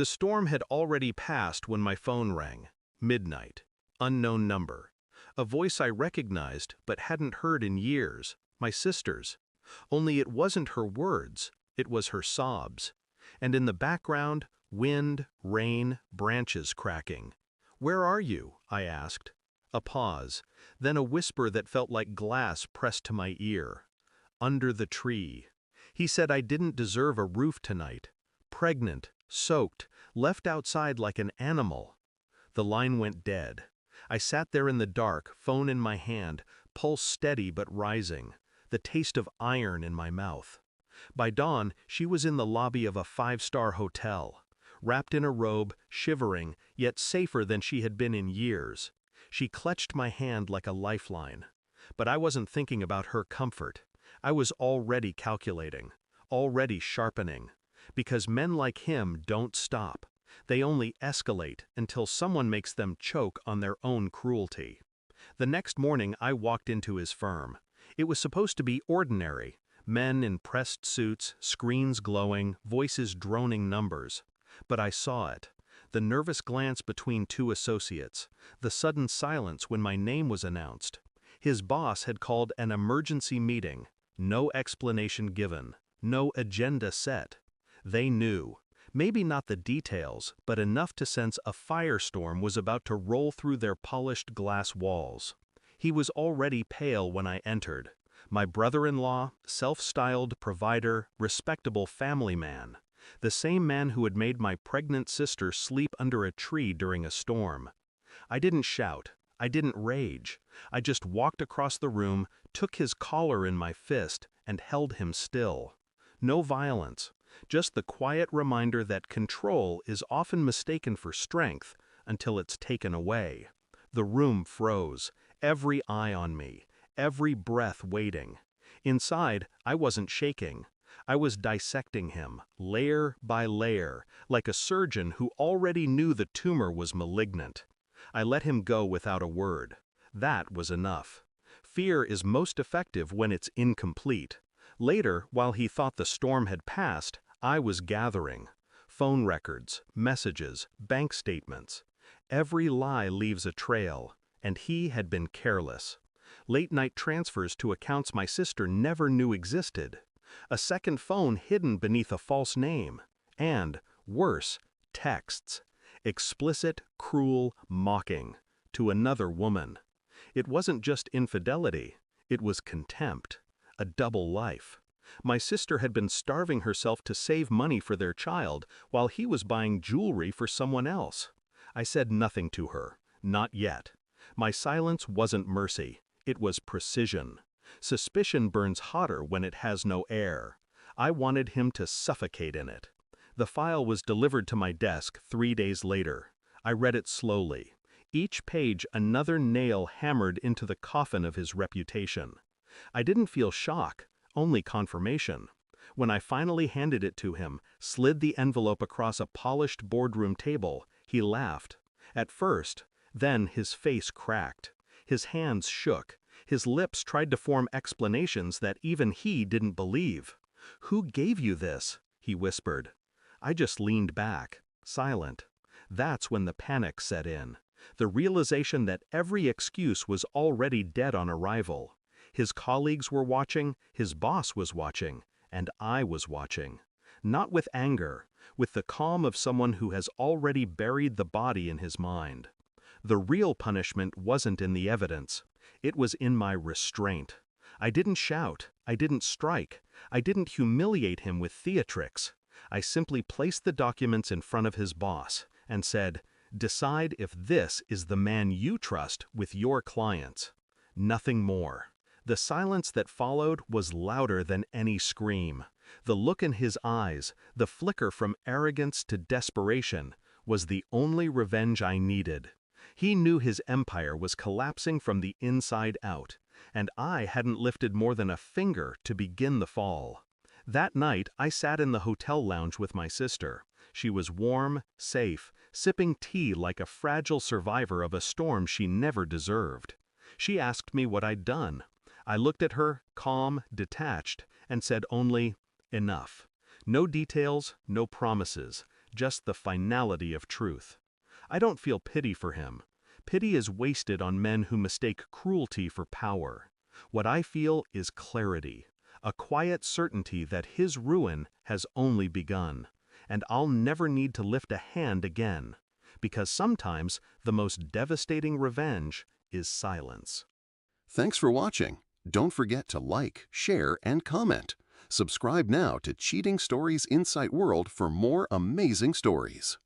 The storm had already passed when my phone rang. Midnight. Unknown number. A voice I recognized but hadn't heard in years. My sister's. Only it wasn't her words, it was her sobs. And in the background, wind, rain, branches cracking. "Where are you?" I asked. A pause, then a whisper that felt like glass pressed to my ear. "Under the tree." He said I didn't deserve a roof tonight. Pregnant, soaked, left outside like an animal. The line went dead. I sat there in the dark, phone in my hand, pulse steady but rising, the taste of iron in my mouth. By dawn, she was in the lobby of a five-star hotel, wrapped in a robe, shivering, yet safer than she had been in years. She clutched my hand like a lifeline. But I wasn't thinking about her comfort. I was already calculating, already sharpening. Because men like him don't stop. They only escalate until someone makes them choke on their own cruelty. The next morning I walked into his firm. It was supposed to be ordinary. Men in pressed suits, screens glowing, voices droning numbers. But I saw it. The nervous glance between two associates. The sudden silence when my name was announced. His boss had called an emergency meeting. No explanation given. No agenda set. They knew. Maybe not the details, but enough to sense a firestorm was about to roll through their polished glass walls. He was already pale when I entered. My brother-in-law, self-styled provider, respectable family man. The same man who had made my pregnant sister sleep under a tree during a storm. I didn't shout. I didn't rage. I just walked across the room, took his collar in my fist, and held him still. No violence. Just the quiet reminder that control is often mistaken for strength until it's taken away. The room froze, every eye on me, every breath waiting. Inside, I wasn't shaking. I was dissecting him, layer by layer, like a surgeon who already knew the tumor was malignant. I let him go without a word. That was enough. Fear is most effective when it's incomplete. Later, while he thought the storm had passed, I was gathering. Phone records, messages, bank statements. Every lie leaves a trail, and he had been careless. Late-night transfers to accounts my sister never knew existed. A second phone hidden beneath a false name. And, worse, texts. Explicit, cruel, mocking. To another woman. It wasn't just infidelity. It was contempt. A double life. My sister had been starving herself to save money for their child while he was buying jewelry for someone else. I said nothing to her. Not yet. My silence wasn't mercy. It was precision. Suspicion burns hotter when it has no air. I wanted him to suffocate in it. The file was delivered to my desk 3 days later. I read it slowly. Each page another nail hammered into the coffin of his reputation. I didn't feel shock, only confirmation. When I finally handed it to him, slid the envelope across a polished boardroom table, he laughed. At first, then his face cracked. His hands shook. His lips tried to form explanations that even he didn't believe. "Who gave you this?" he whispered. I just leaned back, silent. That's when the panic set in. The realization that every excuse was already dead on arrival. His colleagues were watching, his boss was watching, and I was watching. Not with anger, with the calm of someone who has already buried the body in his mind. The real punishment wasn't in the evidence. It was in my restraint. I didn't shout. I didn't strike. I didn't humiliate him with theatrics. I simply placed the documents in front of his boss and said, "Decide if this is the man you trust with your clients." Nothing more. The silence that followed was louder than any scream. The look in his eyes, the flicker from arrogance to desperation, was the only revenge I needed. He knew his empire was collapsing from the inside out, and I hadn't lifted more than a finger to begin the fall. That night, I sat in the hotel lounge with my sister. She was warm, safe, sipping tea like a fragile survivor of a storm she never deserved. She asked me what I'd done. I looked at her, calm, detached, and said only, "Enough." No details, no promises, just the finality of truth. I don't feel pity for him. Pity is wasted on men who mistake cruelty for power. What I feel is clarity, a quiet certainty that his ruin has only begun, and I'll never need to lift a hand again, because sometimes the most devastating revenge is silence. Thanks for watching. Don't forget to like, share, and comment. Subscribe now to Cheating Stories Insight World for more amazing stories.